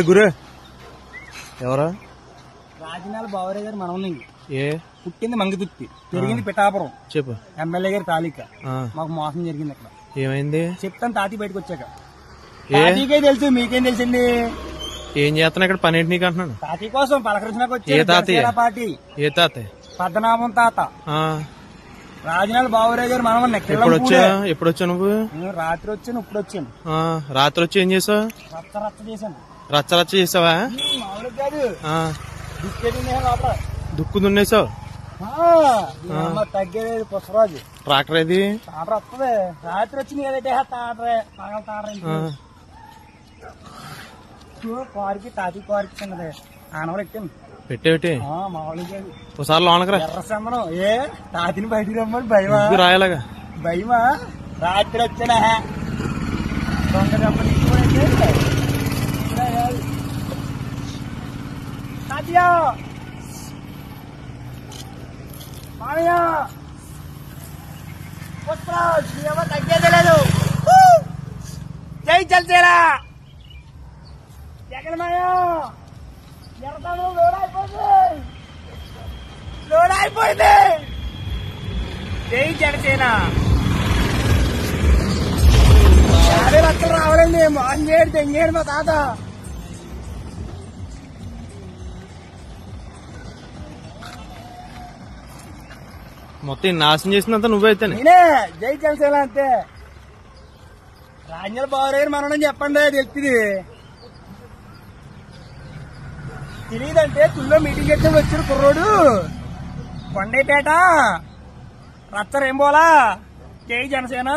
గురు ఎవరా? రాజనాల బావరాజు గారు మనవనండి. ఏ పుట్టింది మంగతుత్తి, పెరిగింది పిఠాపురం. చెప్పు. ఎమ్మెల్యే గారి తాలిక. మాకు మోసం జరిగింది అక్కడ. ఏమైంది చెప్తాను తాతి బయటకు వచ్చాక. తాతీకే తెలుసు, మీకేం తెలుసండి? ఏం చేస్తున్నా ఇక్కడ పని ఏంటి నీకు అంటున్నాను. తాతీ కోసం పలకరించడానికి ఏ తాతయ్య? వచ్చారు పార్టీ. ఏ తాతయ్య? పద్మనాభం తాత. రాజనాల బావరాజు గారు మనవన్న. ఎప్పుడు వచ్చా నువ్వు? రాత్రి వచ్చాను, ఇప్పుడు వచ్చాను. రాత్రి వచ్చి ఏం చేసావు? రచ్చ రచ్చ చేశాను. రచ్చ రచ్చ చేసావా? మామూలుగా కాదు, లోపల దుక్కు దున్నేసావు. తగ్గేది పుష్పరాజు. ట్రాక్టర్ ఏది? తాటర వస్తుంది. రాత్రి వచ్చింది ఏదైతే తాటరే పగల తాటర కారుకి తాతి కారుకి చిన్నది ఆనవలు ఎక్కాను. పెట్టేవిటి? మామూలుగా ఒకసారి లోనకరా. ఎర్ర సంబరం. ఏ తాతిని బయటికి రమ్మని భయమా? రాయలాగా భయమా? రాత్రి వచ్చాడా దొంగ దెబ్బ తీసుకుని తాతయ్య మామయ్య పుష్పరాజ్ నీ అమ్మ తగ్గేదే లేదు. జై చల్చేరా జగన్ మాయ. ఎర్రతాడు లోడ్ అయిపోయింది. జై జనసేన. 50 లక్షలు రావాలండి. మోహన్ చేయడు తెంగేడు మా తాత. మొత్తం నాశనం చేసినంత నువ్వైతే. నేనే జై జనసేన అంతే. రాజ్యాల బావరాజు మనని చెప్పండి, తెలుస్తుంది. తెలియదంటే తుల్లో మీటింగ్ ఎట్టే వచ్చిన కుర్రోడు కొండేపేట రచ్చరేం పోలా. జై జనసేన.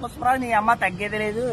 పుష్పరాజు నీ అమ్మ తగ్గేది లేదు.